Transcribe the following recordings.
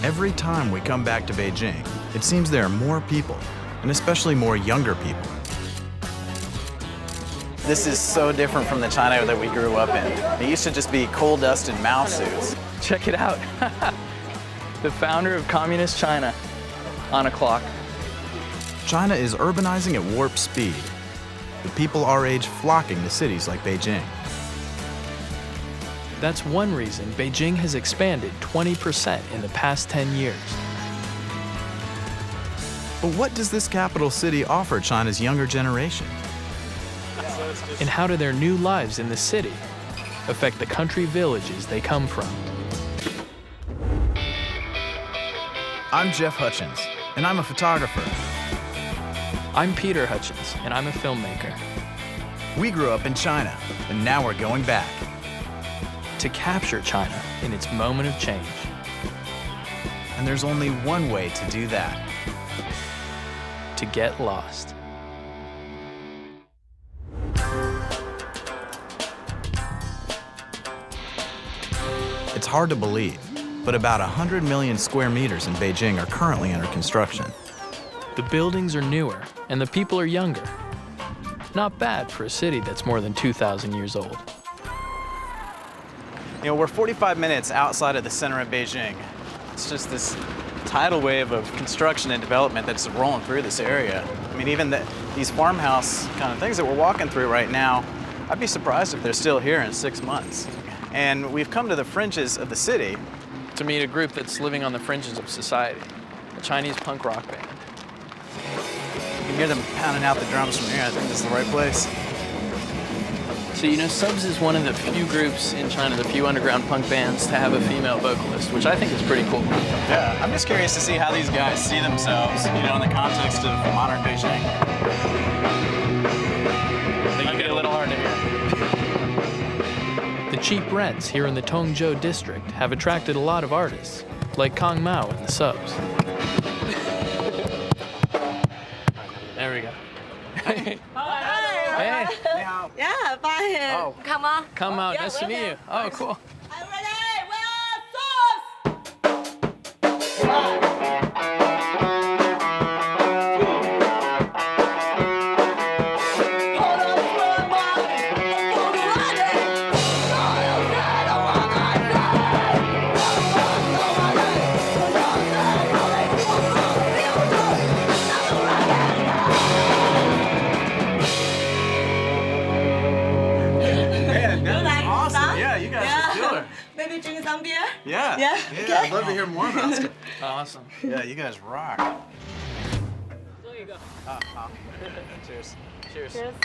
Every time we come back to Beijing, it seems there are more people, and especially more younger people. This is so different from the China that we grew up in. It used to just be coal dust and Mao suits. Check it out. The founder of Communist China on a clock. China is urbanizing at warp speed, with people our age flocking to cities like Beijing. That's one reason Beijing has expanded 20% in the past 10 years. But what does this capital city offer China's younger generation? And how do their new lives in the city affect the country villages they come from? I'm Jeff Hutchins, and I'm a photographer. I'm Peter Hutchins, and I'm a filmmaker. We grew up in China, and now we're going back. To capture China in its moment of change. And there's only one way to do that. To get lost. It's hard to believe, but about 100 million square meters in Beijing are currently under construction. The buildings are newer, and the people are younger. Not bad for a city that's more than 2,000 years old. You know, we're 45 minutes outside of the center of Beijing. It's just this tidal wave of construction and development that's rolling through this area. I mean, even these farmhouse kind of things that we're walking through right now, I'd be surprised if they're still here in 6 months. And we've come to the fringes of the city To meet a group that's living on the fringes of society, a Chinese punk rock band. You can hear them pounding out the drums from here. I think this is the right place. So, you know, Subs is one of the few groups in China, the few underground punk bands to have a female vocalist, which I think is pretty cool. Yeah, I'm just curious to see how these guys see themselves, you know, in the context of modern Beijing. It might be a little hard to hear. The cheap rents here in the Tongzhou district have attracted a lot of artists, like Kang Mao and the Subs. There we go. Hey. Hey. Yeah, bye. Oh, Come on. Come out. Yeah, Nice to meet you. Oh, cool. I'm ready. We are Subs. Maybe drink some beer? Yeah. Yeah? Yeah, Okay. I'd love to hear more about stuff. Awesome. Yeah, you guys rock. There you go. Cheers. Cheers. Cheers.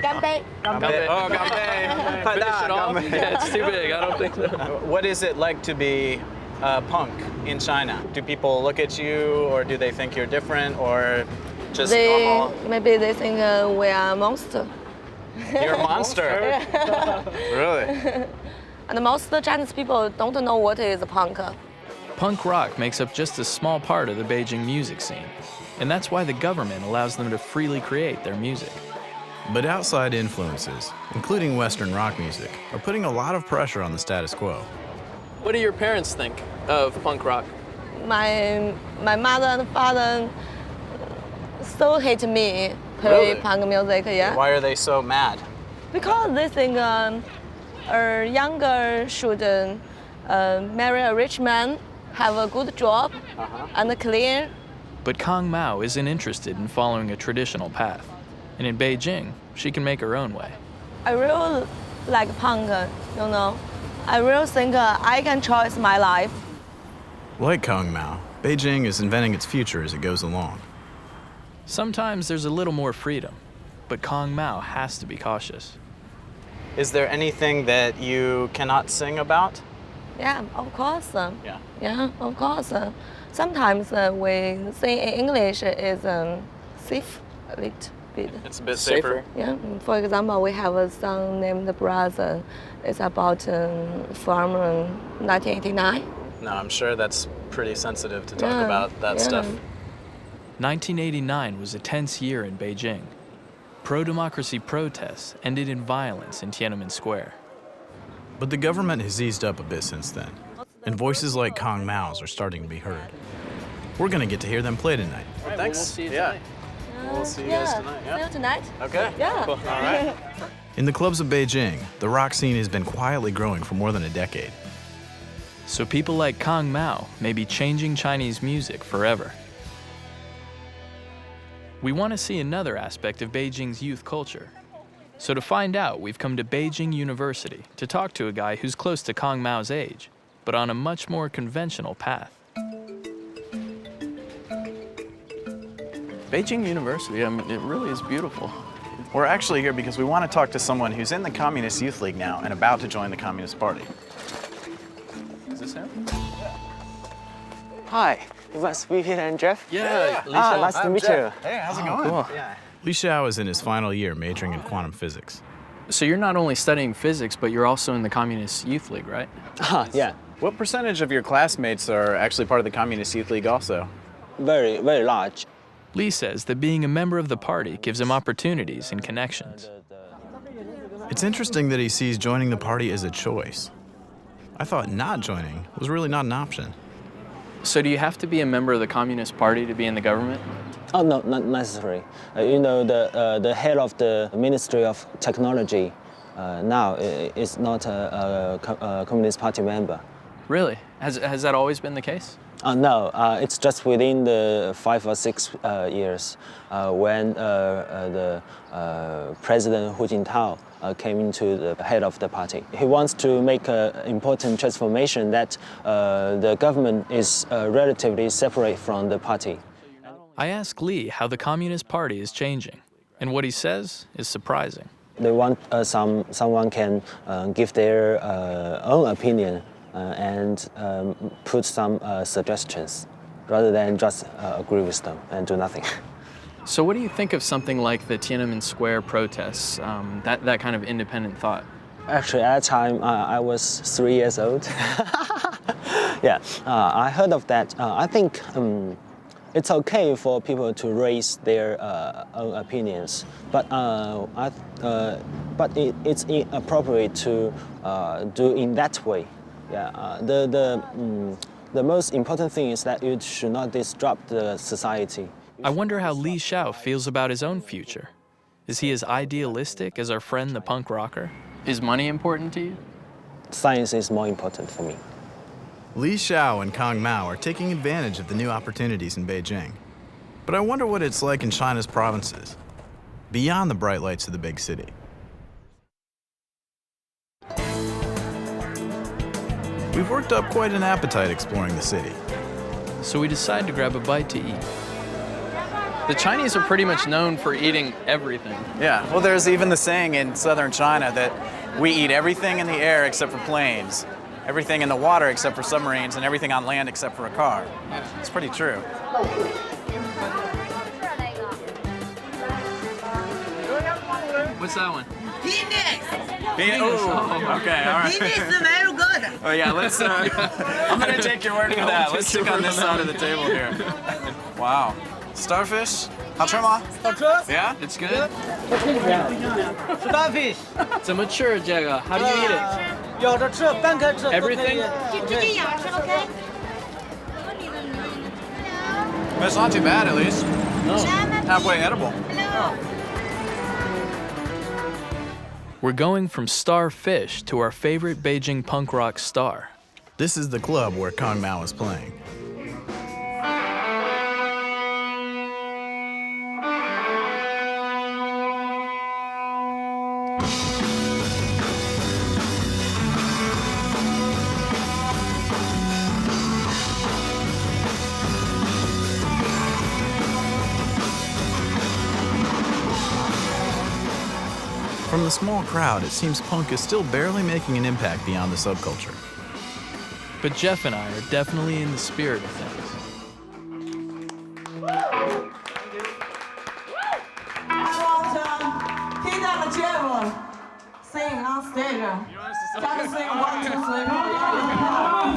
Ganbei. Ganbei. Oh, ganbei. Finish it off? Yeah, it's too big. I don't think so. What is it like to be punk in China? Do people look at you, or do they think you're different, or just normal? Maybe they think we are monster. You're a monster. Really? And most Chinese people don't know what is punk. Punk rock makes up just a small part of the Beijing music scene, and that's why the government allows them to freely create their music. But outside influences, including Western rock music, are putting a lot of pressure on the status quo. What do your parents think of punk rock? My mother and father so hate me play Really? punk music, yeah. Why are they so mad? Because they think a younger should marry a rich man, have a good job, and clean. But Kang Mao isn't interested in following a traditional path. And in Beijing, she can make her own way. I really like punk, you know. I really think I can choose my life. Like Kang Mao, Beijing is inventing its future as it goes along. Sometimes there's a little more freedom, but Kang Mao has to be cautious. Is there anything that you cannot sing about? Yeah, of course. Yeah. Yeah, of course. Sometimes we sing in English is safe a little bit. It's a bit safer. Yeah. For example, we have a song named Brother. It's about from 1989. No, I'm sure that's pretty sensitive to talk about that stuff. 1989 was a tense year in Beijing. Pro-democracy protests ended in violence in Tiananmen Square. But the government has eased up a bit since then. and voices like Kong Mao's are starting to be heard. We're gonna get to hear them play tonight. All right, Thanks. We'll see you Yeah. tonight. We'll see you guys tonight. See Yeah. you tonight. Okay. Yeah. Cool. All right. In the clubs of Beijing, the rock scene has been quietly growing for more than a decade. So people like Kong Mao may be changing Chinese music forever. We want to see another aspect of Beijing's youth culture. So to find out, we've come to Beijing University to talk to a guy who's close to Kong Mao's age, but on a much more conventional path. Beijing University, I mean, it really is beautiful. We're actually here because we want to talk to someone who's in the Communist Youth League now and about to join the Communist Party. Is this him? Hi, you must be Peter and Jeff? Yeah, Nice to meet you. Hey, how's it going? cool. Yeah. Li Xiao is in his final year majoring in quantum physics. So you're not only studying physics, but you're also in the Communist Youth League, right? Yeah, What percentage of your classmates are actually part of the Communist Youth League also? very, very large. Lee says that being a member of the party gives him opportunities and connections. It's interesting that he sees joining the party as a choice. I thought not joining was really not an option. So do you have to be a member of the Communist Party to be in the government? Oh, no, not necessary. The head of the Ministry of Technology now is not a Communist Party member. Really? Has that always been the case? No, it's just within the 5 or 6 years when the President Hu Jintao came into the head of the party. He wants to make an important transformation that the government is relatively separate from the party. I ask Lee how the Communist Party is changing, and what he says is surprising. They want someone can give their own opinion and put some suggestions rather than just agree with them and do nothing. So what do you think of something like the Tiananmen Square protests, that kind of independent thought? Actually, at the time, I was 3 years old. Yeah, I heard of that. I think it's okay for people to raise their own opinions, but it's inappropriate to do in that way. Yeah, the most important thing is that it should not disrupt the society. I wonder how Li Xiao feels about his own future. Is he as idealistic as our friend the punk rocker? Is money important to you? Science is more important for me. Li Xiao and Kong Mao are taking advantage of the new opportunities in Beijing. But I wonder what it's like in China's provinces, beyond the bright lights of the big city. We've worked up quite an appetite exploring the city. So we decide to grab a bite to eat. The Chinese are pretty much known for eating everything. Yeah, well, there's even the saying in southern China that we eat everything in the air except for planes, everything in the water except for submarines, and everything on land except for a car. It's pretty true. What's that one? Oh, okay, all right. very good. Oh yeah, let's. I'm gonna take your word for that. Let's stick on this side of the table here. Wow, starfish. 好吃吗? Yeah, It's good? Starfish， 怎么吃这个? How do you eat it? 咬着吃，半开吃。 Everything? 直接咬吃 ，OK。 it's not too bad at least. Halfway edible. We're going from starfish to our favorite Beijing punk rock star. This is the club where Kong Mao is playing. From the small crowd, it seems punk is still barely making an impact beyond the subculture. But Jeff and I are definitely in the spirit of things. 听到了 Jeff sing on stage. Gotta sing 1, 2, 3.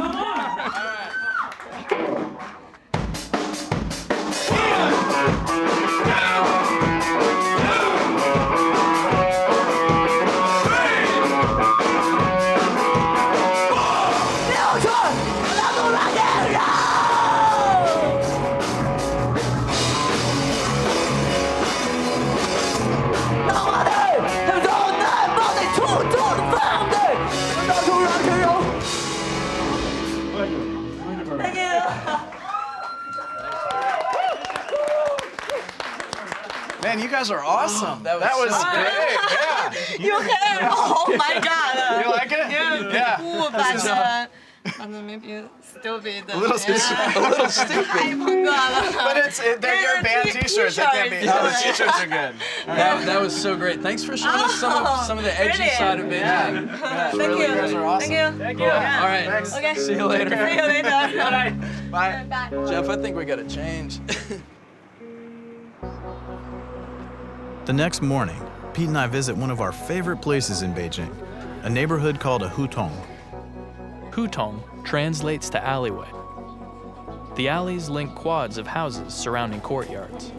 man, you guys are awesome. That was great. Yeah. You have, oh my God. You like it? Yeah. Cool, but maybe stupid. A little stupid. But they're your band T-shirts. They can't be. Oh, the T-shirts are good. That was so great. Thanks for showing us some of the edgy really? side of Beijing. Yeah. Thank Really, you. you guys are awesome. Thank you. All right. Thanks. Okay. See you later. See you later. Bye. Bye. Jeff, I think we gotta change. The next morning, Pete and I visit one of our favorite places in Beijing, a neighborhood called a hutong. Hutong translates to alleyway. The alleys link quads of houses surrounding courtyards.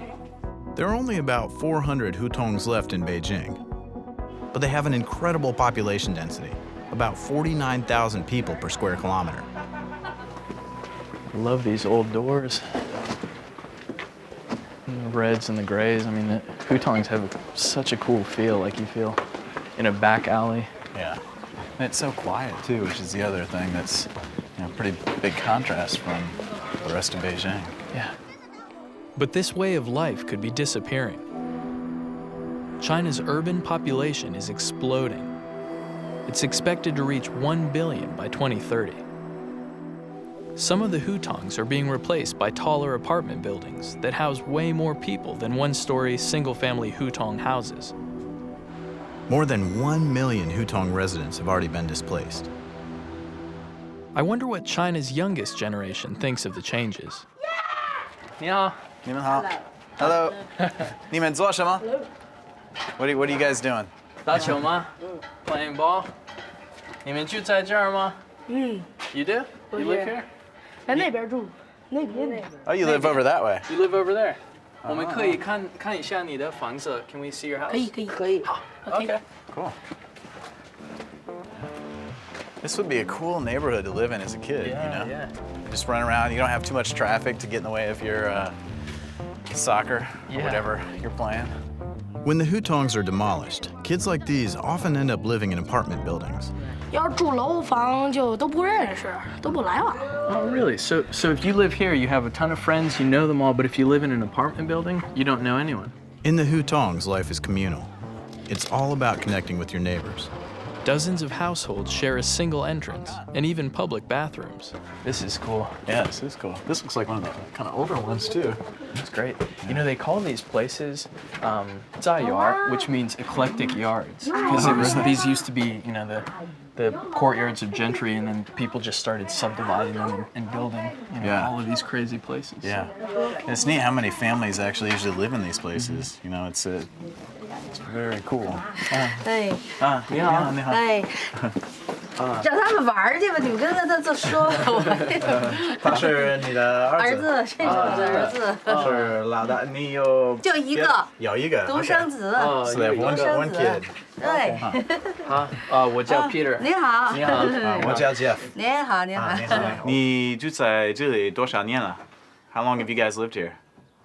There are only about 400 hutongs left in Beijing, but they have an incredible population density, about 49,000 people per square kilometer. I love these old doors. And the reds and the grays. I mean, the hutongs have such a cool feel, like you feel in a back alley. Yeah. And it's so quiet too, which is the other thing that's pretty big contrast from the rest of Beijing. Yeah. But this way of life could be disappearing. China's urban population is exploding. It's expected to reach 1 billion by 2030. Some of the hutongs are being replaced by taller apartment buildings that house way more people than one-story, single-family hutong houses. More than 1 million hutong residents have already been displaced. I wonder what China's youngest generation thinks of the changes. 你好. 你们好. Hello. 你们做什么? What are you guys doing? 打球吗? Playing ball? 你们住在这儿吗? You do? You live here? 在那边住，那边。 Oh, you live over that way. You live over there. 我们可以看一下你的房子. Can we see your house? 可以。 Okay. Cool. This would be a cool neighborhood to live in as a kid, Yeah. Just run around. You don't have too much traffic to get in the way of your soccer or whatever you're playing. When the hutongs are demolished, kids like these often end up living in apartment buildings. 要住楼房就都不认识，都不来往。 Oh, really? So if you live here, you have a ton of friends, you know them all, but if you live in an apartment building, you don't know anyone. In the hutongs, life is communal. It's all about connecting with your neighbors. Dozens of households share a single entrance and even public bathrooms. This is cool. Yeah, this is cool. This looks like one of the kind of older ones too. It's great. You know, they call these places 在园, which means eclectic yards, because these used to be, the courtyards of gentry, and then people just started subdividing them and building, all of these crazy places. Yeah, and it's neat how many families actually usually live in these places. It's very cool. 哎，你好，你好。哎，让他们玩去吧，你们跟他说。他是你的儿子。儿子，这是我的儿子。是老大，你有就一个。有一个。独生子。So they have one kid. 对。我叫 Peter. 你好。你好，我叫 Jeff. 你好，你好。你住在这里多少年了 ？How long have you guys lived here?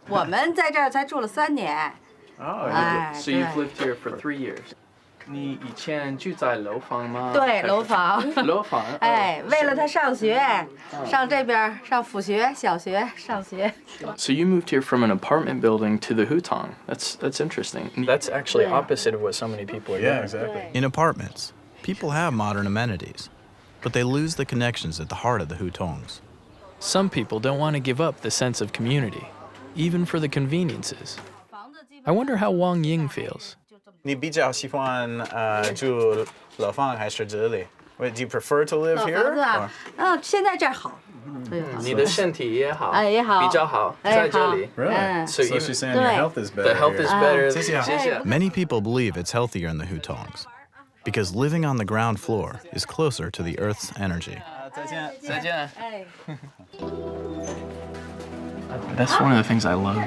我们在这儿才住了3年。 Oh, 哎， So you've lived here for 3 years. 你以前住在楼房吗？对，楼房。楼房。哎，为了他上学，上这边上辅学、小学上学。 So you moved here from an apartment building to the hutong. That's interesting. That's actually opposite of what so many people are doing. Yeah, exactly. In apartments, people have modern amenities, but they lose the connections at the heart of the hutongs. Some people don't want to give up the sense of community, even for the conveniences. I wonder how Wang Ying feels. 你比较喜欢住楼房还是这里 ？Do you prefer to live 老 here? 房子啊，现在这儿好，对好。你的身体也好，哎也好，比较好，在这里。 Really? So you- she's saying your health is better. The health is better. 谢谢。 Many people believe it's healthier in the hutongs because living on the ground floor is closer to the Earth's energy. 再见。再见。哎。 That's one of the things I love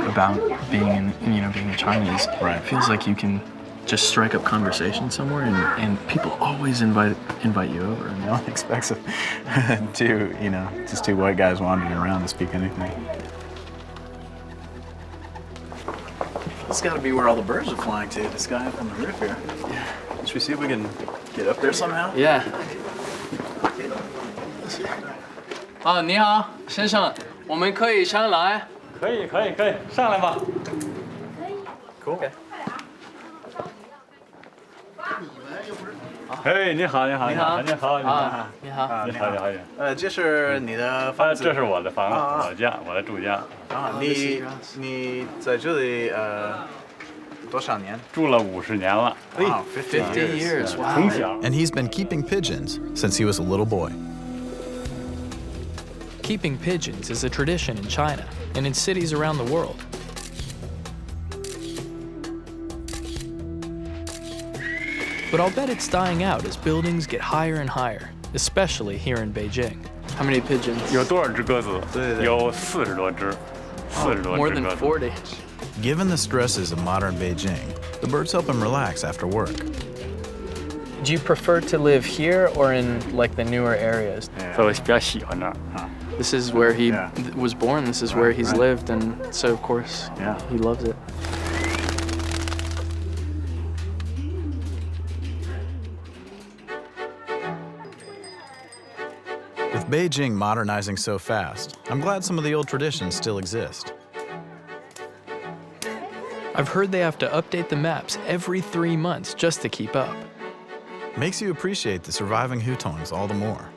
about being in China is it feels like you can just strike up conversation somewhere and people always invite you over. No one expects just two white guys wandering around to speak anything. This got to be where all the birds are flying to. This guy up on the roof here. Yeah. Should we see if we can get up there somehow? Yeah. 你好，先生，我们可以上来。可以，上来吧。Cool. Okay. 哎，你好，你好，你好，你好，你好，啊，你好。你好，你好，这是你的房子。这是我的房子，我家，我的住家，啊，你在这里多少年？住了50年了， Wow, 50 years. Wow. 从小。 And he's been keeping pigeons since he was a little boy. Keeping pigeons is a tradition in China and in cities around the world. But I'll bet it's dying out as buildings get higher and higher, especially here in Beijing. How many pigeons? 有多少只鸽子？对对有40多只，40多 More 只 than 鸽子。 40. Given the stresses of modern Beijing, the birds help him relax after work. Do you prefer to live here or in like the newer areas? 所以我比较喜欢这儿。 This is where he Yeah. was born, this is where he's right. lived, and so of course Yeah. he loves it. With Beijing modernizing so fast, I'm glad some of the old traditions still exist. I've heard they have to update the maps every 3 months just to keep up. Makes you appreciate the surviving hutongs all the more.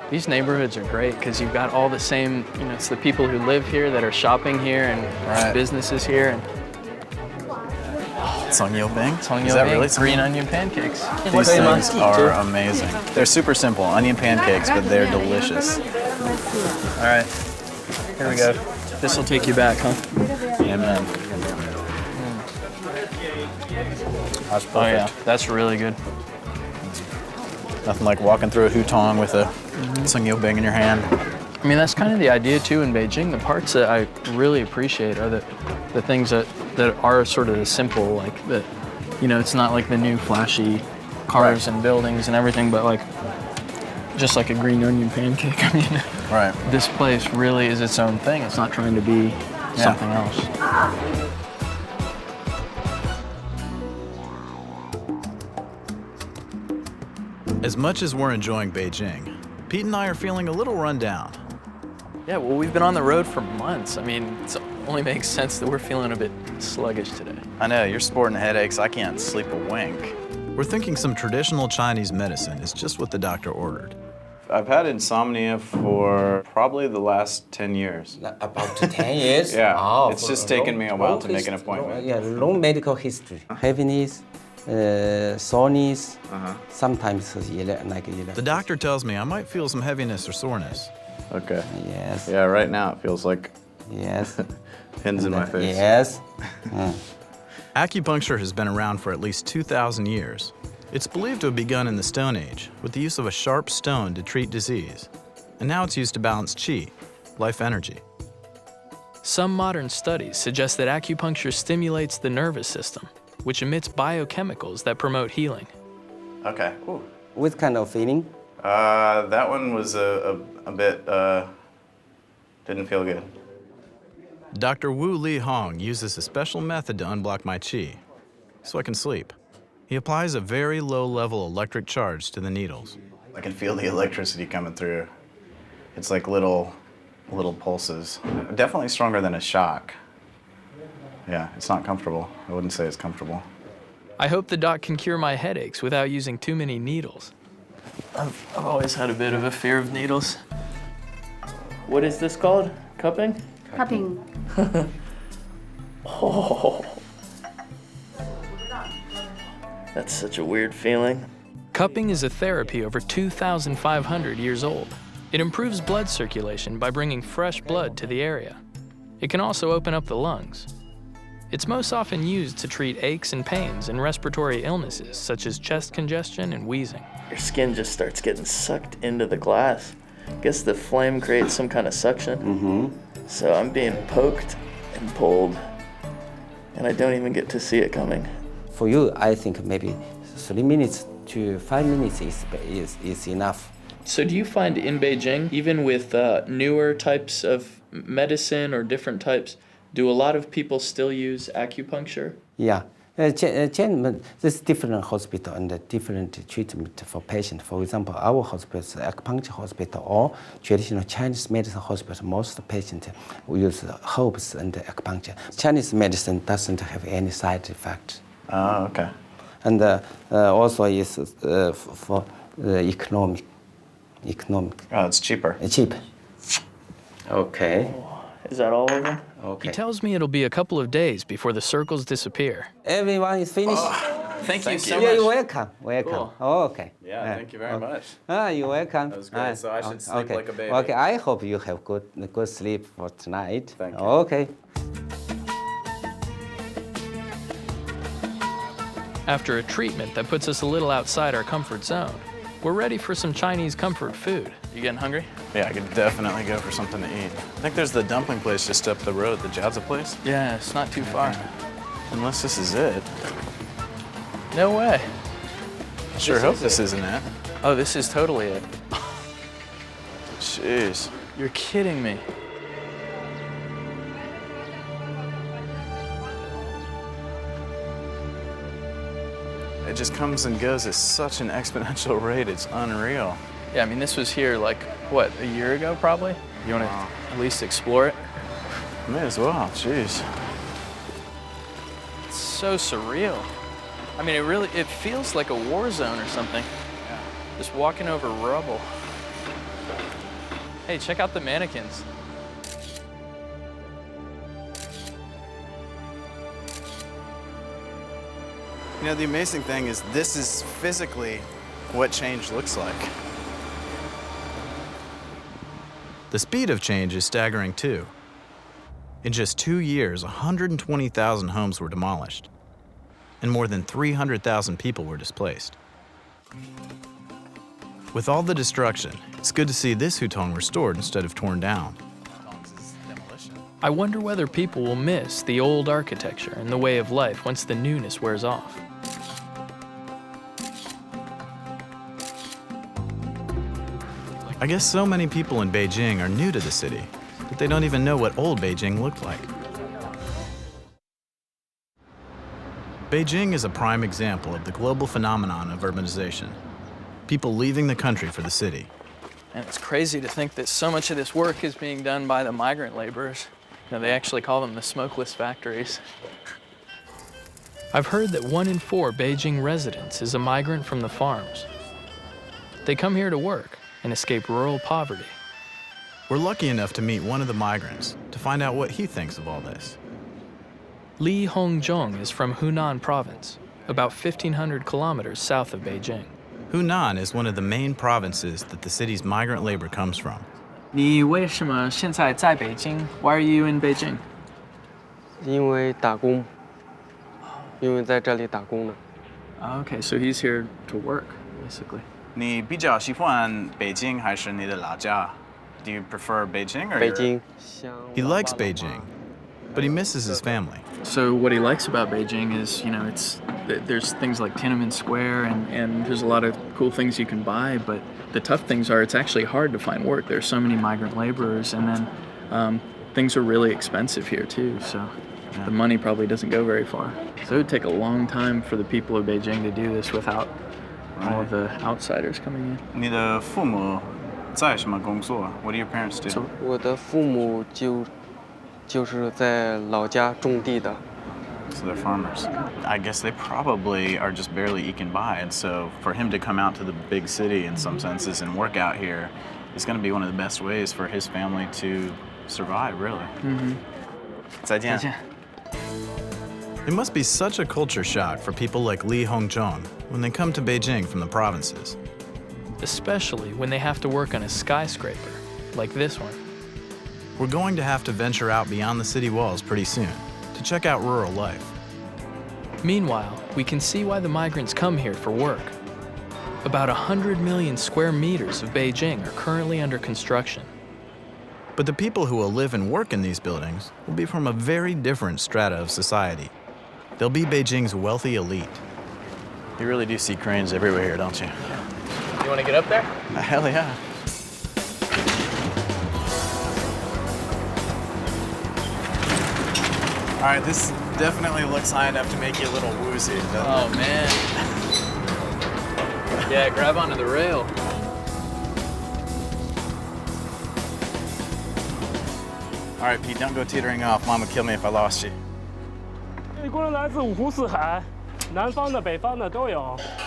These neighborhoods are great because you've got all the same, it's the people who live here that are shopping here and Right. businesses here. And Songyobing? Songyobing, Is that really green onion pancakes. These things are amazing. They're super simple, onion pancakes, but they're delicious. All right, here we go. This will take you back, huh? Yeah, man. That's perfect. Oh yeah, that's really good. Nothing like walking through a hutong with a songyobing in your hand. I mean, that's kind of the idea too in Beijing. The parts that I really appreciate are the things that are sort of the simple, like that, it's not like the new flashy cars and buildings and everything, but like just like a green onion pancake. I mean, Right. this place really is its own thing. It's not trying to be something else. As much as we're enjoying Beijing, Pete and I are feeling a little run down. Yeah, well, we've been on the road for months. I mean, it only makes sense that we're feeling a bit sluggish today. I know, you're sporting headaches. I can't sleep a wink. We're thinking some traditional Chinese medicine is just what the doctor ordered. I've had insomnia for probably the last 10 years. About 10 years? Yeah, Oh, it's for just long- taken me a while long to make an hist- appointment. Yeah, long medical history. Heaviness, soreness, sometimes The doctor tells me I might feel some heaviness or soreness. Okay. Yes. Yeah, right now it feels like Yes. pins in my face. Yes. Acupuncture has been around for at least 2,000 years. It's believed to have begun in the Stone Age with the use of a sharp stone to treat disease. And now it's used to balance qi, life energy. Some modern studies suggest that acupuncture stimulates the nervous system, which emits biochemicals that promote healing. Okay. Ooh. What kind of feeling? That one was a bit, didn't feel good. Dr. Wu Li Hong uses a special method to unblock my qi, so I can sleep. He applies a very low-level electric charge to the needles. I can feel the electricity coming through. It's like little pulses. Definitely stronger than a shock. Yeah, it's not comfortable. I wouldn't say it's comfortable. I hope the doc can cure my headaches without using too many needles. I've always had a bit of a fear of needles. What is this called? Cupping? Cupping. Oh. That's such a weird feeling. Cupping is a therapy over 2,500 years old. It improves blood circulation by bringing fresh blood to the area. It can also open up the lungs. It's most often used to treat aches and pains and respiratory illnesses such as chest congestion and wheezing. Your skin just starts getting sucked into the glass. I guess the flame creates some kind of suction. So I'm being poked and pulled, and I don't even get to see it coming. For you, I think maybe 3 minutes to 5 minutes is enough. So do you find in Beijing, even with newer types of medicine or different types, do a lot of people still use acupuncture? Yeah, This different hospital and different treatment for patient. For example, our hospital is acupuncture hospital or traditional Chinese medicine hospital. Most patients use herbs and acupuncture. Chinese medicine doesn't have any side effect. Oh, okay. And also is for economic. Oh, it's cheaper. Cheap. Okay. Is that all of them? Okay. He tells me it'll be a couple of days before the circles disappear. Everyone is finished. Thank you so Yeah, much. you're welcome. Welcome. Cool. Oh, okay. Yeah, thank you very much. You're welcome. That was great. So I should sleep okay. like a baby. Okay, I hope you have good sleep for tonight. Thank you. Okay. After a treatment that puts us a little outside our comfort zone, we're ready for some Chinese comfort food. You getting hungry? Yeah, I could definitely go for something to eat. I think there's the dumpling place just up the road, the Jiazi place. Yeah, it's not too far. Unless this is it. No way. Sure hope this isn't it. Oh, this is totally it. Jeez. You're kidding me. It just comes and goes at such an exponential rate, it's unreal. Yeah, I mean, this was here like, what, a year ago probably? You want to at least explore it? May as well, jeez. It's so surreal. I mean, it feels like a war zone or something. Yeah. Just walking over rubble. Hey, check out the mannequins. You know, the amazing thing is this is physically what change looks like. The speed of change is staggering too. In just 2 years, 120,000 homes were demolished, and more than 300,000 people were displaced. With all the destruction, it's good to see this hutong restored instead of torn down. I wonder whether people will miss the old architecture and the way of life once the newness wears off. I guess so many people in Beijing are new to the city that they don't even know what old Beijing looked like. Beijing is a prime example of the global phenomenon of urbanization. People leaving the country for the city. And it's crazy to think that so much of this work is being done by the migrant laborers. You know, they actually call them the smokeless factories. I've heard that 1 in 4 Beijing residents is a migrant from the farms. They come here to work and escape rural poverty. We're lucky enough to meet one of the migrants to find out what he thinks of all this. Li Hongzhong is from Hunan province, about 1,500 kilometers south of Beijing. Hunan is one of the main provinces that the city's migrant labor comes from. 你为什么现在在北京? Why are you in Beijing? 因为打工，因为在这里打工的。 Okay, so he's here to work, basically. 你比较喜欢北京还是你的老家? Do you prefer Beijing or 北京。 He likes Beijing, but he misses his family. So what he likes about Beijing is, you know, there's things like Tiananmen Square and there's a lot of cool things you can buy, but the tough things are it's actually hard to find work. There's so many migrant laborers, and then things are really expensive here too, so the money probably doesn't go very far. So it would take a long time for the people of Beijing to do this without all of the outsiders coming in. 你的父母在什么工作? What do your parents do? 我的父母就是在老家种地的。 So they're farmers. I guess they probably are just barely eking by, and so for him to come out to the big city in some senses and work out here is going to be one of the best ways for his family to survive, really. Mm-hmm. 再见. It must be such a culture shock for people like Li Hongzhong when they come to Beijing from the provinces. Especially when they have to work on a skyscraper, like this one. We're going to have to venture out beyond the city walls pretty soon to check out rural life. Meanwhile, we can see why the migrants come here for work. About 100 million square meters of Beijing are currently under construction. But the people who will live and work in these buildings will be from a very different strata of society. They'll be Beijing's wealthy elite. You really do see cranes everywhere here, don't you? You want to get up there? Hell yeah. All right, this definitely looks high enough to make you a little woozy. Oh, man. Yeah, grab onto the rail. All right, Pete, don't go teetering off. Mom would kill me if I lost you.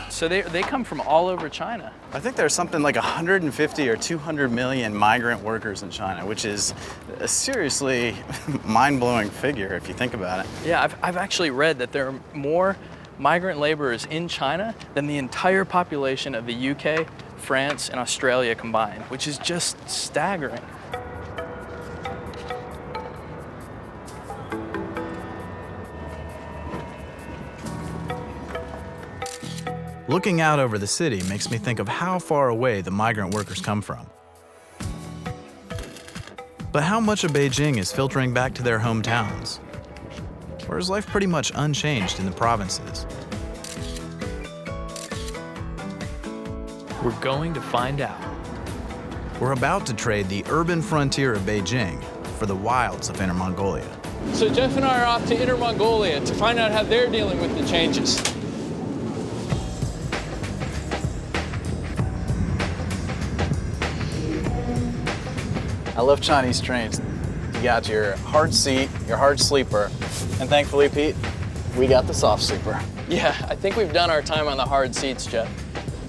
So they come from all over China. I think there's something like 150 or 200 million migrant workers in China, which is a seriously mind-blowing figure if you think about it. Yeah, I've actually read that there are more migrant laborers in China than the entire population of the UK, France, and Australia combined, which is just staggering. Looking out over the city makes me think of how far away the migrant workers come from. But how much of Beijing is filtering back to their hometowns? Or is life pretty much unchanged in the provinces? We're going to find out. We're about to trade the urban frontier of Beijing for the wilds of Inner Mongolia. So Jeff and I are off to Inner Mongolia to find out how they're dealing with the changes. I love Chinese trains. You got your hard seat, your hard sleeper, and thankfully, Pete, we got the soft sleeper. Yeah, I think we've done our time on the hard seats, Jeff.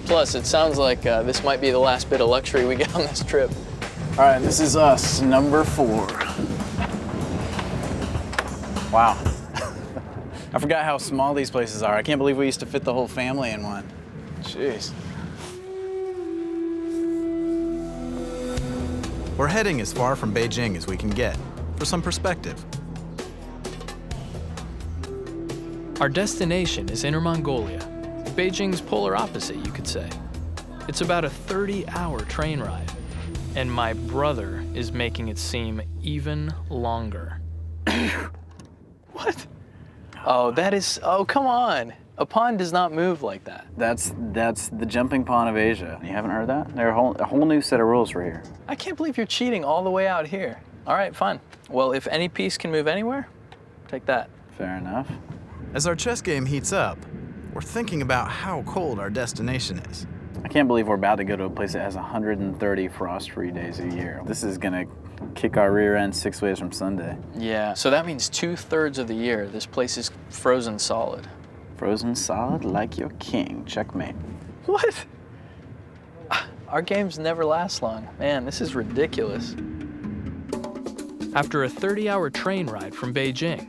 Plus, it sounds like this might be the last bit of luxury we get on this trip. All right, this is us, number 4. Wow. I forgot how small these places are. I can't believe we used to fit the whole family in one. Jeez. We're heading as far from Beijing as we can get, for some perspective. Our destination is Inner Mongolia, Beijing's polar opposite, you could say. It's about a 30-hour train ride, and my brother is making it seem even longer. What? Oh, come on. A pond does not move like that. That's the jumping pond of Asia. You haven't heard that? There are a whole new set of rules for here. I can't believe you're cheating all the way out here. All right, fine. Well, if any piece can move anywhere, take that. Fair enough. As our chess game heats up, we're thinking about how cold our destination is. I can't believe we're about to go to a place that has 130 frost-free days a year. This is gonna kick our rear end 6 ways from Sunday. Yeah, so that means 2/3 of the year, this place is frozen solid. Frozen solid like your king. Checkmate. What? Our games never last long. Man, this is ridiculous. After a 30-hour train ride from Beijing,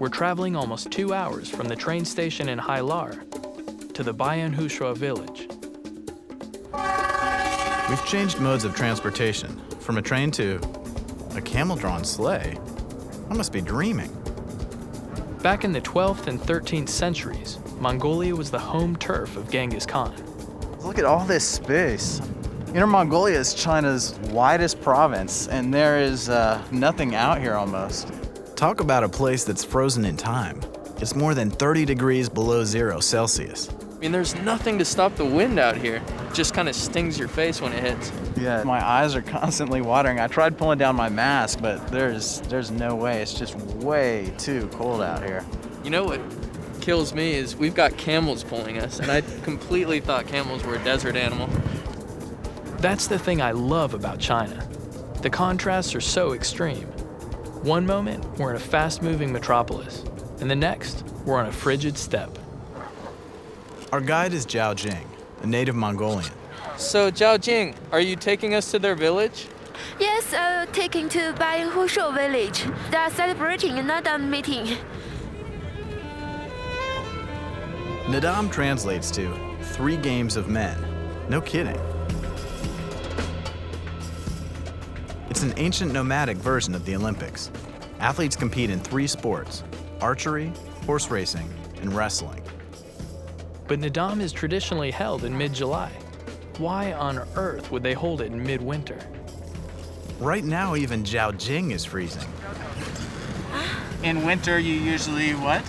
we're traveling almost 2 hours from the train station in Hailar to the Bayanhushua village. We've changed modes of transportation, from a train to a camel-drawn sleigh. I must be dreaming. Back in the 12th and 13th centuries, Mongolia was the home turf of Genghis Khan. Look at all this space. Inner Mongolia is China's widest province, and there is nothing out here almost. Talk about a place that's frozen in time. It's more than 30 degrees below 0 Celsius. I mean, there's nothing to stop the wind out here. It just kind of stings your face when it hits. Yeah, my eyes are constantly watering. I tried pulling down my mask, but there's no way. It's just way too cold out here. You know what kills me is we've got camels pulling us, and I completely thought camels were a desert animal. That's the thing I love about China. The contrasts are so extreme. One moment, we're in a fast-moving metropolis, and the next, we're on a frigid steppe. Our guide is Zhao Jing, a native Mongolian. So, Zhao Jing, are you taking us to their village? Yes, taking to Bayanhushua village. They are celebrating another meeting. Nadam translates to 3 games of men. No kidding. It's an ancient nomadic version of the Olympics. Athletes compete in 3 sports: archery, horse racing, and wrestling. But Nadam is traditionally held in mid-July. Why on earth would they hold it in midwinter? Right now, even Zhao Jing is freezing. In winter, you usually what?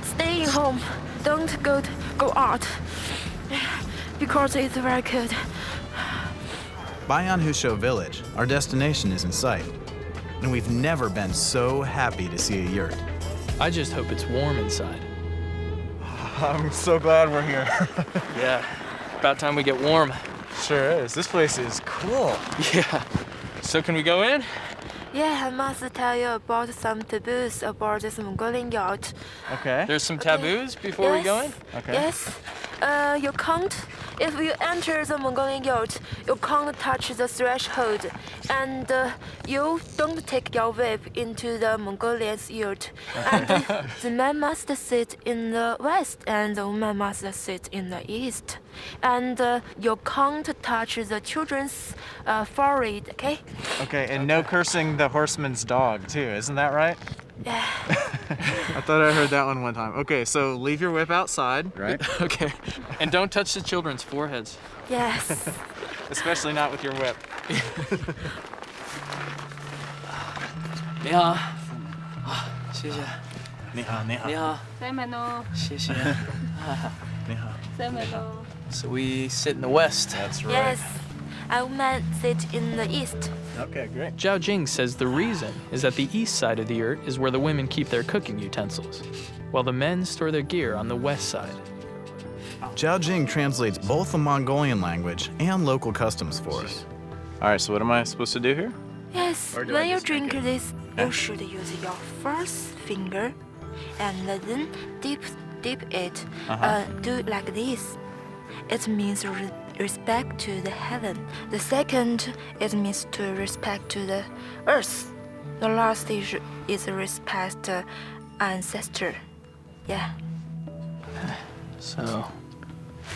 Staying home. Don't go out because it's very cold. Bayanhushua village, our destination, is in sight. And we've never been so happy to see a yurt. I just hope it's warm inside. I'm so glad we're here. Yeah, about time we get warm. Sure is. This place is cool. Yeah. So can we go in? Yeah, I must tell you about some taboos about this Mongolian yacht. Okay. There's some taboos before we go in? Okay. Yes. You can't, if you enter the Mongolian yacht, you can't touch the threshold. And you don't take your whip into the Mongolian yacht. And the man must sit in the west and the woman must sit in the east. And you can't touch the children's forehead, okay? Okay, and no cursing the horseman's dog, too. Isn't that right? Yeah. I thought I heard that one time. Okay, so leave your whip outside, right? Okay. And don't touch the children's foreheads. Yes. Especially not with your whip. 你好，谢谢。你好，你好。你好， Semeno, 谢谢。你好。 semeno. So we sit in the west. That's right. Yes. A woman sit in the east. Okay, great. Zhao Jing says the reason is that the east side of the yurt is where the women keep their cooking utensils, while the men store their gear on the west side. Zhao Jing translates both the Mongolian language and local customs for us. All right, so what am I supposed to do here? Yes, Or do I when you just drink drink it? this, you should use your first finger and then dip it. Do like this. It means respect to the heaven. The second, it means to respect to the earth. The last is respect the ancestor. Yeah. So,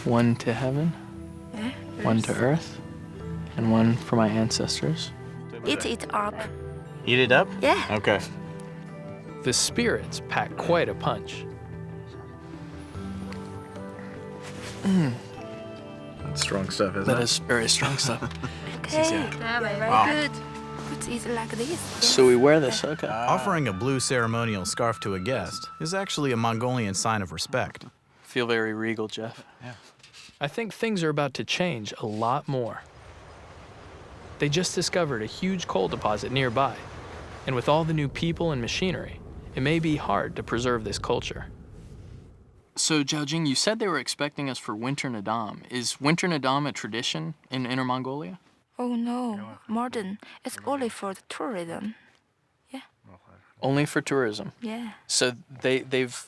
one to heaven, Eh? one to earth, and one for my ancestors. Eat it up. Eat it up? Yeah. Okay. The spirits pack quite a punch. That's strong stuff, isn't That it? is very strong stuff. Okay. Very good. Put it like this. So we wear this, okay. Offering a blue ceremonial scarf to a guest is actually a Mongolian sign of respect. Feel very regal, Jeff. Yeah. I think things are about to change a lot more. They just discovered a huge coal deposit nearby, and with all the new people and machinery, it may be hard to preserve this culture. So, Zhao Jing, you said they were expecting us for Winter Nadam. Is Winter Nadam a tradition in Inner Mongolia? Oh no, modern. It's only for the tourism. Only for tourism. Yeah. So they've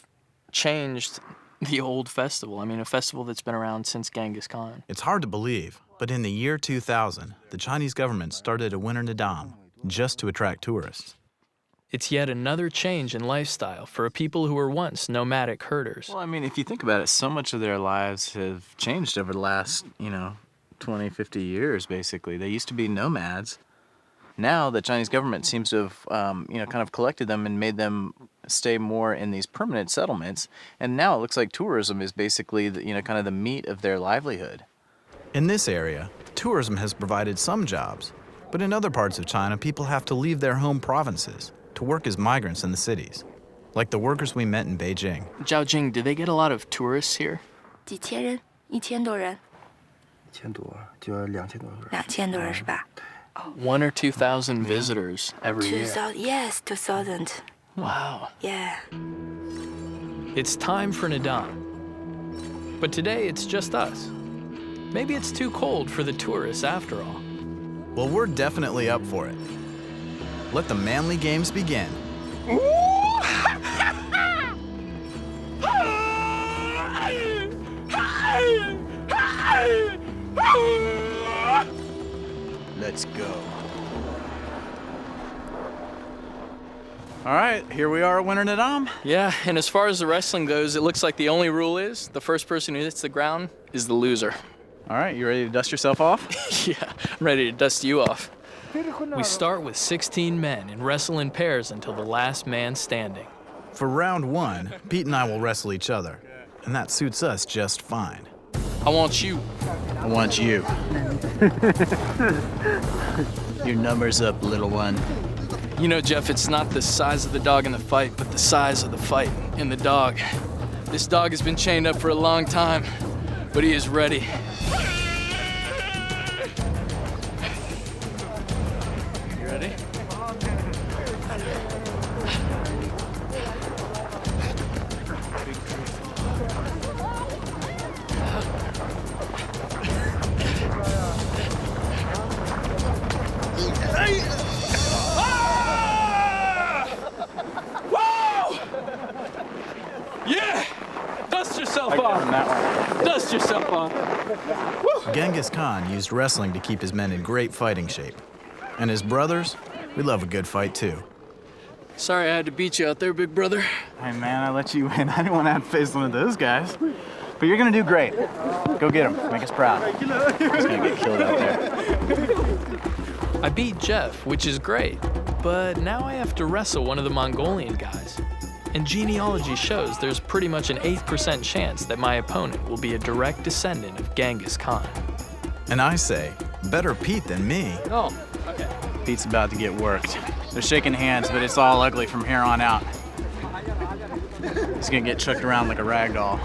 changed the old festival. I mean, a festival that's been around since Genghis Khan. It's hard to believe, but in the year 2000, the Chinese government started a Winter Nadam just to attract tourists. It's yet another change in lifestyle for a people who were once nomadic herders. Well, I mean, if you think about it, so much of their lives have changed over the last, 20, 50 years, basically. They used to be nomads. Now the Chinese government seems to have, kind of collected them and made them stay more in these permanent settlements. And now it looks like tourism is basically, kind of the meat of their livelihood. In this area, tourism has provided some jobs, but in other parts of China, people have to leave their home provinces to work as migrants in the cities, like the workers we met in Beijing. Zhao Jing, do they get a lot of tourists here? 几千人，1000多人1000多，就要2000多个人。 ，2000多人是吧 1,000 or 2,000 visitors every year. ？2000, yes, 2000. Wow. Yeah. It's time for Nadam. But today it's just us. Maybe it's too cold for the tourists after all. Well, we're definitely up for it. Let the manly games begin. Let's go. All right, here we are at Winter Nadam. Yeah, and as far as the wrestling goes, it looks like the only rule is the first person who hits the ground is the loser. All right, you ready to dust yourself off? Yeah, I'm ready to dust you off. We start with 16 men and wrestle in pairs until the last man standing. For round one, Pete and I will wrestle each other, and that suits us just fine. I want you. I want you. Your number's up, little one. You know, Jeff, it's not the size of the dog in the fight, but the size of the fight in the dog. This dog has been chained up for a long time, but he is ready. You ready? Genghis Khan used wrestling to keep his men in great fighting shape. And his brothers, we love a good fight too. Sorry I had to beat you out there, big brother. Hey man, I let you win. I didn't want to have to face one of those guys. But you're gonna do great. Go get him, make us proud. He's gonna get killed out there. I beat Jeff, which is great, but now I have to wrestle one of the Mongolian guys. And genealogy shows there's pretty much an 8% chance that my opponent will be a direct descendant of Genghis Khan. And I say, better Pete than me. Oh, okay. Pete's about to get worked. They're shaking hands, but it's all ugly from here on out. He's gonna get chucked around like a rag doll.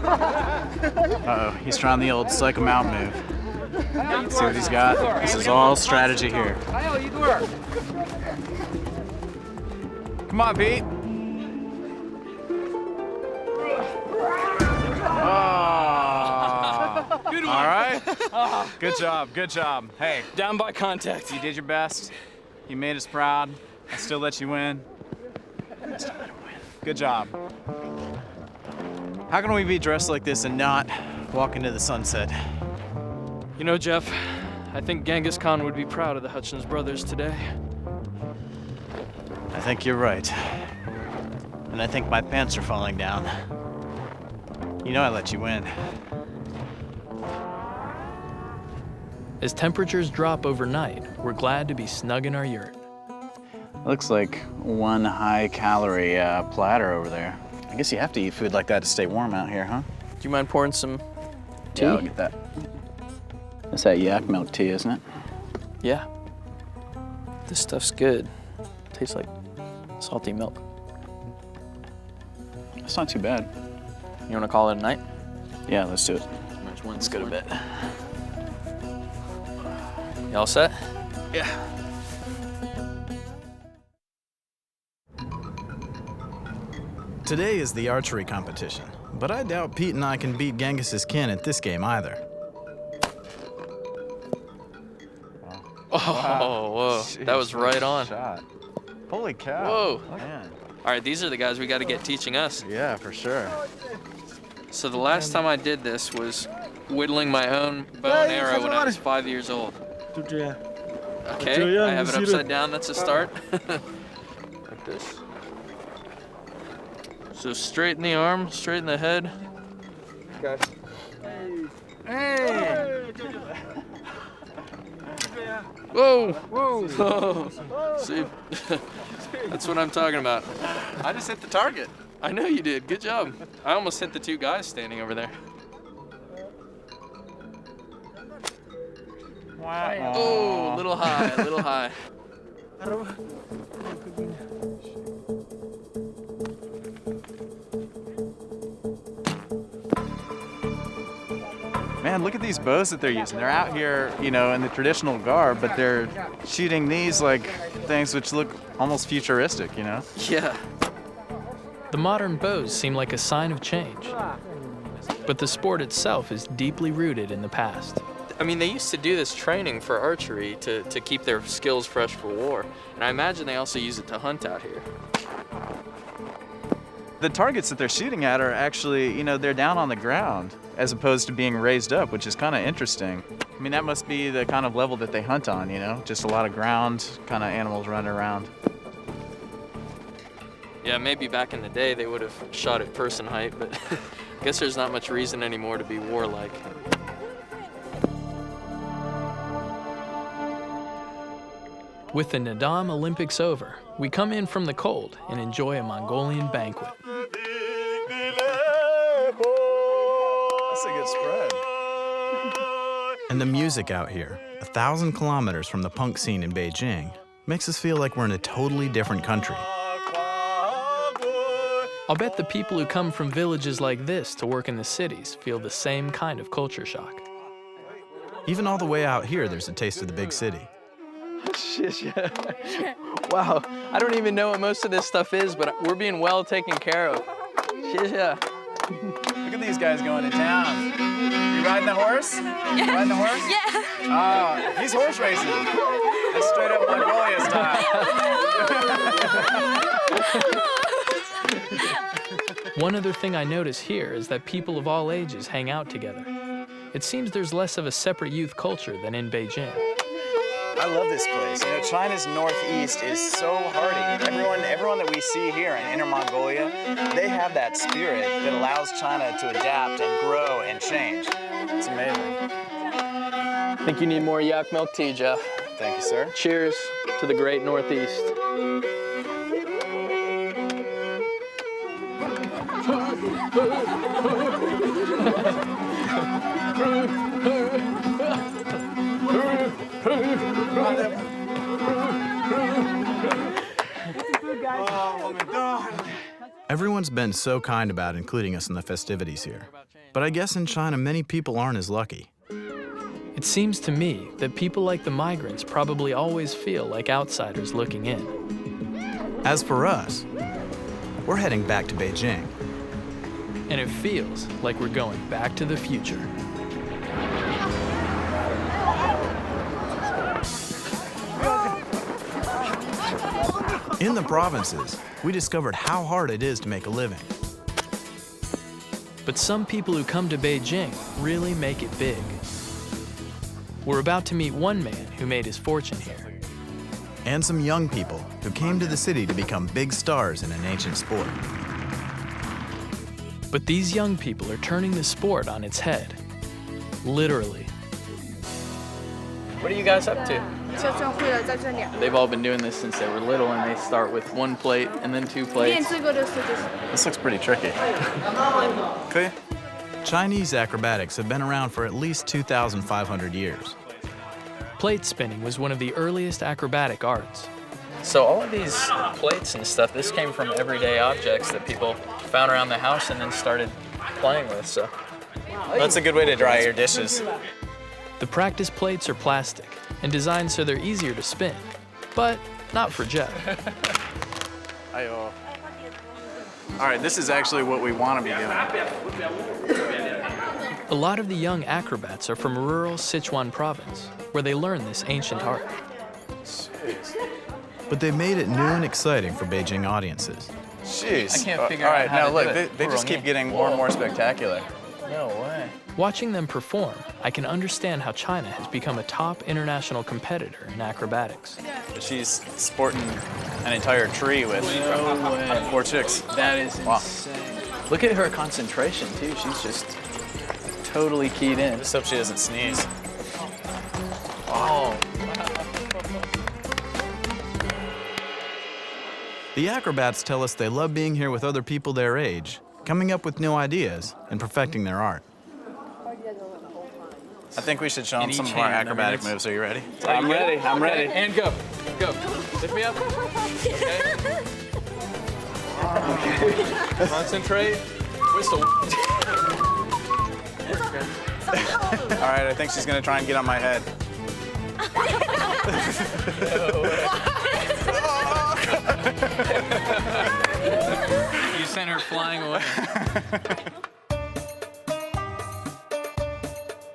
Uh-oh, he's trying the old psych him out move. See what he's got? This is all strategy here. Come on, Pete. Good one. All right. Good job, good job. Hey, Down by contact. you did your best. You made us proud. I still let you win. I still let him win. Good job. How can we be dressed like this and not walk into the sunset? You know, Jeff, I think Genghis Khan would be proud of the Hutchins brothers today. I think you're right. And I think my pants are falling down. You know I let you win. As temperatures drop overnight, we're glad to be snug in our yurt. Looks like one high-calorie platter over there. I guess you have to eat food like that to stay warm out here, huh? Do you mind pouring some tea? Yeah, I'll get that. That's that yak milk tea, isn't it? Yeah. This stuff's good. Tastes like salty milk. That's not too bad. You want to call it a night? Yeah, let's do it. Let's go to bed. You all set? Yeah. Today is the archery competition, but I doubt Pete and I can beat Genghis's kin at this game either. Oh, whoa. Jeez, that was right on. Shot. Holy cow. Whoa. Man. All right, these are the guys we got to get teaching us. Yeah, for sure. So the last time I did this was whittling my own bow and arrow when I was 5 years old. Okay, I have it upside down, that's a start. Like this. So straighten the arm, straighten the head. Hey! Whoa! Whoa! See, that's what I'm talking about. I just hit the target. I know you did, good job. I almost hit the two guys standing over there. Wow. Oh, a little high, a little high. Man, look at these bows that they're using. They're out here, you know, in the traditional garb, but they're shooting these like things which look almost futuristic, you know? Yeah. The modern bows seem like a sign of change, but the sport itself is deeply rooted in the past. I mean, they used to do this training for archery to keep their skills fresh for war, and I imagine they also use it to hunt out here. The targets that they're shooting at are actually, you know, they're down on the ground as opposed to being raised up, which is kind of interesting. I mean, that must be the kind of level that they hunt on, you know? Just a lot of ground kind of animals running around. Yeah, maybe back in the day they would have shot at person height, but I guess there's not much reason anymore to be warlike. With the Nadam Olympics over, we come in from the cold and enjoy a Mongolian banquet. That's a good spread. And the music out here, 1,000 kilometers from the punk scene in Beijing, makes us feel like we're in a totally different country. I'll bet the people who come from villages like this to work in the cities feel the same kind of culture shock. Even all the way out here, there's a taste of the big city. Wow, I don't even know what most of this stuff is, but we're being well taken care of. Look at these guys going to town. You riding the horse? Yeah. You riding the horse? Yeah. Oh, he's horse racing. That's straight up Mongolia style. One other thing I notice here is that people of all ages hang out together. it seems there's less of a separate youth culture than in Beijing. I love this place. You know, China's northeast is so hardy. Everyone that we see here in Inner Mongolia, they have that spirit that allows China to adapt and grow and change. It's amazing. I think you need more yak milk tea, Jeff. Thank you, sir. Cheers to the great Northeast. Everyone's been so kind about including us in the festivities here. But I guess in China, many people aren't as lucky. It seems to me that people like the migrants probably always feel like outsiders looking in. As for us, we're heading back to Beijing. And it feels like we're going back to the future. In the provinces, we discovered how hard it is to make a living. But some people who come to Beijing really make it big. We're about to meet one man who made his fortune here. And some young people who came to the city to become big stars in an ancient sport. But these young people are turning the sport on its head. Literally. What are you guys up to? They've all been doing this since they were little, and they start with one plate and then two plates. This looks pretty tricky. Okay. Chinese acrobatics have been around for at least 2,500 years. Plate spinning was one of the earliest acrobatic arts. So all of these plates and stuff, this came from everyday objects that people found around the house and then started playing with, so. That's a good way to dry your dishes. The practice plates are plastic and designed so they're easier to spin, but not for Jeff. All right, this is actually what we want to be doing. A lot of the young acrobats are from rural Sichuan province, where they learn this ancient art. But they made it new and exciting for Beijing audiences. Jeez. I can't figure out how to do it. They just keep getting more and more spectacular. No way. Watching them perform, I can understand how China has become a top international competitor in acrobatics. She's sporting an entire tree with 4 chicks. That is insane. Look at her concentration, too. She's just totally keyed in. Just hope she doesn't sneeze. Oh. The acrobats tell us they love being here with other people their age, coming up with new ideas and perfecting their art. I think we should show them some of our acrobatic moves. Are you ready? I'm ready. I'm ready. And go. Go. Lift me up. Okay. Concentrate. Whistle. All right, I think she's going to try and get on my head. You sent her flying away.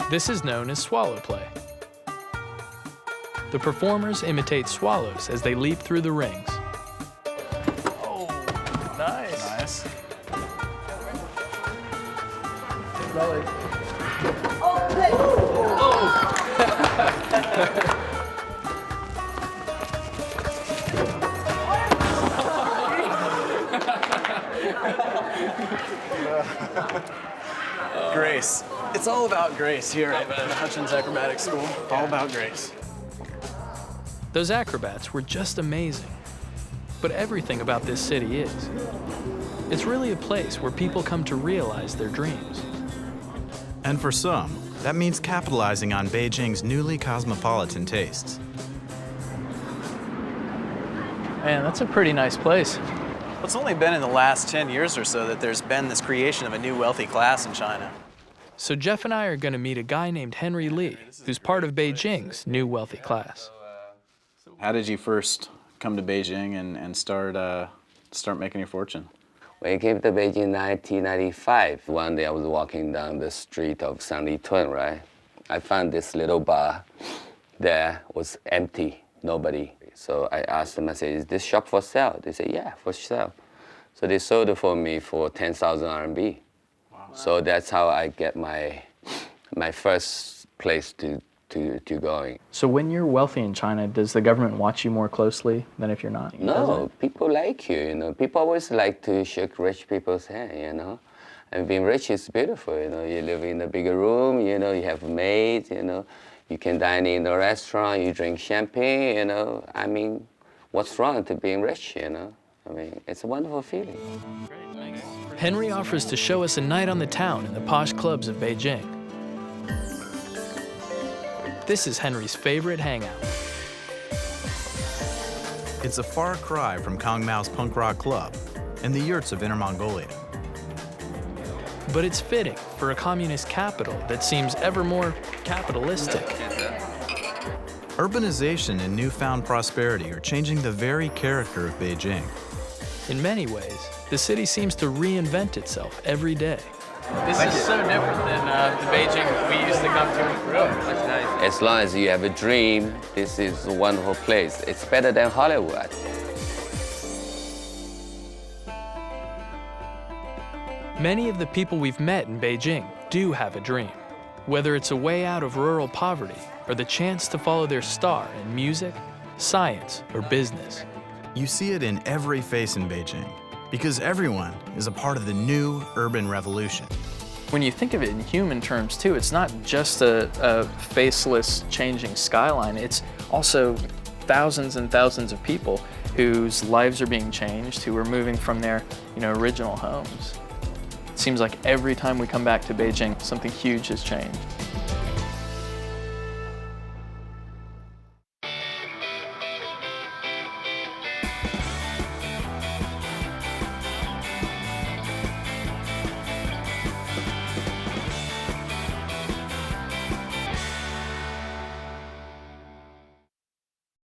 This is known as swallow play. The performers imitate swallows as they leap through the rings. Oh, nice. Nice. Grace. It's all about grace here at the Hutchins Acrobatic School. All about grace. Those acrobats were just amazing. But everything about this city is. It's really a place where people come to realize their dreams. And for some, that means capitalizing on Beijing's newly cosmopolitan tastes. Man, that's a pretty nice place. It's only been in the last 10 years or so that there's been this creation of a new wealthy class in China. So Jeff and I are going to meet a guy named Henry Lee, who's part of Beijing's new wealthy class. How did you first come to Beijing and start making your fortune? When I came to Beijing in 1995, one day I was walking down the street of Sanlitun, right? I found this little bar there was empty, nobody. So I asked them, I said, is this shop for sale? They said, yeah, for sale. So they sold it for me for 10,000 RMB. Wow. So that's how I get my my first place to going. So when you're wealthy in China, does the government watch you more closely than if you're not? No, people like you, you know. People always like to shake rich people's hand, you know. And being rich is beautiful, you know. You live in a bigger room, you know, you have a maid, you know. You can dine in a restaurant, you drink champagne, you know. I mean, what's wrong to being rich, you know? I mean, it's a wonderful feeling. Henry offers to show us a night on the town in the posh clubs of Beijing. This is Henry's favorite hangout. It's a far cry from Kong Mao's punk rock club and the yurts of Inner Mongolia. But it's fitting for a communist capital that seems ever more capitalistic. Urbanization and newfound prosperity are changing the very character of Beijing. In many ways, the city seems to reinvent itself every day. This is so different than the Beijing we used to come to and grew up. That's nice. As long as you have a dream, this is a wonderful place. It's better than Hollywood. Many of the people we've met in Beijing do have a dream, whether it's a way out of rural poverty or the chance to follow their star in music, science, or business. You see it in every face in Beijing, because everyone is a part of the new urban revolution. When you think of it in human terms too, it's not just a faceless changing skyline, it's also thousands and thousands of people whose lives are being changed, who are moving from their original homes. It seems like every time we come back to Beijing, something huge has changed.